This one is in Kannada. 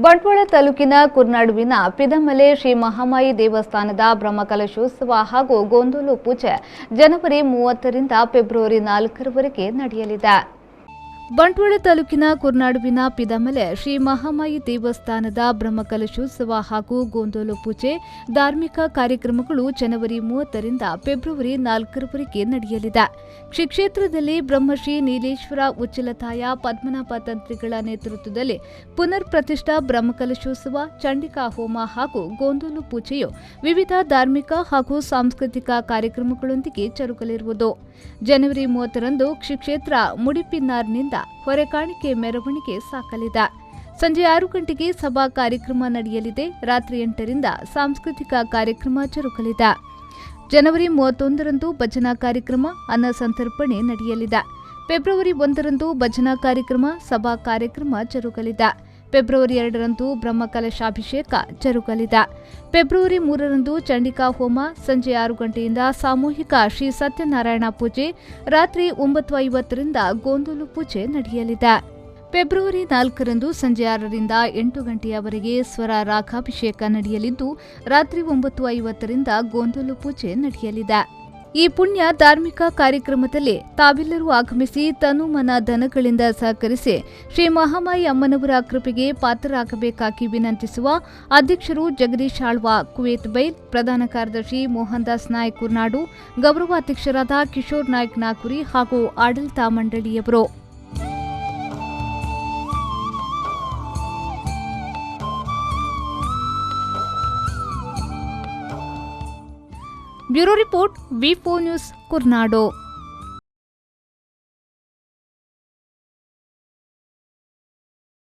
ಬಂಟ್ವಾಳ ತಾಲೂಕಿನ ಕುರ್ನಾಡುವಿನ ಪಿದಮಲೆ ಶ್ರೀ ಮಹಾಮಾಯಿ ದೇವಸ್ಥಾನದ ಬ್ರಹ್ಮಕಲಶೋತ್ಸವ ಹಾಗೂ ಗೋಂದೋಲು ಪೂಜೆ ಜನವರಿ 30 ರಿಂದ ಫೆಬ್ರವರಿ 4 ರವರೆಗೆ ನಡೆಯಲಿದೆ. ಬಂಟ್ವಾಳ ತಾಲೂಕಿನ ಕುರ್ನಾಡುವಿನ ಪಿದಮಲೆ ಶ್ರೀ ಮಹಾಮಾಯಿ ದೇವಸ್ಥಾನದ ಬ್ರಹ್ಮಕಲಶೋತ್ಸವ ಹಾಗೂ ಗೋಂದೋಲು ಪೂಜೆ ಧಾರ್ಮಿಕ ಕಾರ್ಯಕ್ರಮಗಳು ಜನವರಿ 30 ರಿಂದ ಫೆಬ್ರವರಿ 4 ರವರೆಗೆ ನಡೆಯಲಿದೆ. ಶ್ರೀ ಕ್ಷೇತ್ರದಲ್ಲಿ ಬ್ರಹ್ಮಶ್ರೀ ನೀಲೇಶ್ವರ ಉಚ್ಚಿಲತಾಯ ಪದ್ಮನಾಭ ತಂತ್ರಿಗಳ ನೇತೃತ್ವದಲ್ಲಿ ಪುನರ್ ಪ್ರತಿಷ್ಠಾ ಬ್ರಹ್ಮಕಲಶೋತ್ಸವ, ಚಂಡಿಕಾ ಹೋಮ ಹಾಗೂ ಗೋಂದೋಲು ಪೂಜೆಯು ವಿವಿಧ ಧಾರ್ಮಿಕ ಹಾಗೂ ಸಾಂಸ್ಕೃತಿಕ ಕಾರ್ಯಕ್ರಮಗಳೊಂದಿಗೆ ಜರುಗಲಿರುವುದು. ಜನವರಿ 30 ರಂದು ಶ್ರೀ ಕ್ಷೇತ್ರ ಮುಡಿಪಿನ್ನಾರ್ನಿಂದ ಹೊರೆಕಾಣಿಕೆ ಮೆರವಣಿಗೆ ಸಾಗಲಿದೆ. ಸಂಜೆ 6 ಗಂಟೆಗೆ ಸಭಾ ಕಾರ್ಯಕ್ರಮ ನಡೆಯಲಿದೆ. ರಾತ್ರಿ 8 ರಿಂದ ಸಾಂಸ್ಕೃತಿಕ ಕಾರ್ಯಕ್ರಮ ಜರುಗಲಿದೆ. ಜನವರಿ 31 ರಂದು ಭಜನಾ ಕಾರ್ಯಕ್ರಮ, ಅನ್ನ ಸಂತರ್ಪಣೆ ನಡೆಯಲಿದೆ. ಫೆಬ್ರವರಿ 1 ರಂದು ಭಜನಾ ಕಾರ್ಯಕ್ರಮ, ಸಭಾ ಕಾರ್ಯಕ್ರಮ ಜರುಗಲಿದೆ. ಫೆಬ್ರವರಿ 2 ರಂದು ಬ್ರಹ್ಮಕಲಶಾಭಿಷೇಕ ಜರುಗಲಿದೆ. ಫೆಬ್ರವರಿ 3 ರಂದು ಚಂಡಿಕಾ ಹೋಮ, ಸಂಜೆ 6 ಗಂಟೆಯಿಂದ ಸಾಮೂಹಿಕ ಶ್ರೀ ಸತ್ಯನಾರಾಯಣ ಪೂಜೆ, ರಾತ್ರಿ 9:50 ರಿಂದ ಗೋಂದೋಲು ಪೂಜೆ ನಡೆಯಲಿದೆ. ಫೆಬ್ರವರಿ 4 ರಂದು ಸಂಜೆ 6 ರಿಂದ 8 ಗಂಟೆಯವರೆಗೆ ಸ್ವರ ರಾಗಾಭಿಷೇಕ ನಡೆಯಲಿದ್ದು, ರಾತ್ರಿ 9:50 ರಿಂದ ಗೋಂದೋಲು ಪೂಜೆ ನಡೆಯಲಿದೆ. ಈ ಪುಣ್ಯ ಧಾರ್ಮಿಕ ಕಾರ್ಯಕ್ರಮದಲ್ಲಿ ತಾವೆಲ್ಲರೂ ಆಗಮಿಸಿ ತನು ಮನ ಧನಗಳಿಂದ ಸಹಕರಿಸಿ ಶ್ರೀ ಮಹಾಮಾಯಿ ಅಮ್ಮನವರ ಕೃಪೆಗೆ ಪಾತ್ರರಾಗಬೇಕಾಗಿ ವಿನಂತಿಸುವ ಅಧ್ಯಕ್ಷರು ಜಗದೀಶ್ ಆಳ್ವ ಕುವೇತ್ ಬೈಲ್, ಪ್ರಧಾನ ಕಾರ್ಯದರ್ಶಿ ಮೋಹನ್ ದಾಸ್ ನಾಯ್ಕ್ ಕುರ್ನಾಡು, ಗೌರವಾಧ್ಯಕ್ಷರಾದ ಕಿಶೋರ್ ನಾಯ್ಕ್ ನಾಕುರಿ ಹಾಗೂ ಆಡಳಿತ ಮಂಡಳಿಯವರು. ಬ್ಯೂರೋ ರಿಪೋರ್ಟ್, ವಿ4 ನ್ಯೂಸ್, ಕುರ್ನಾಡು.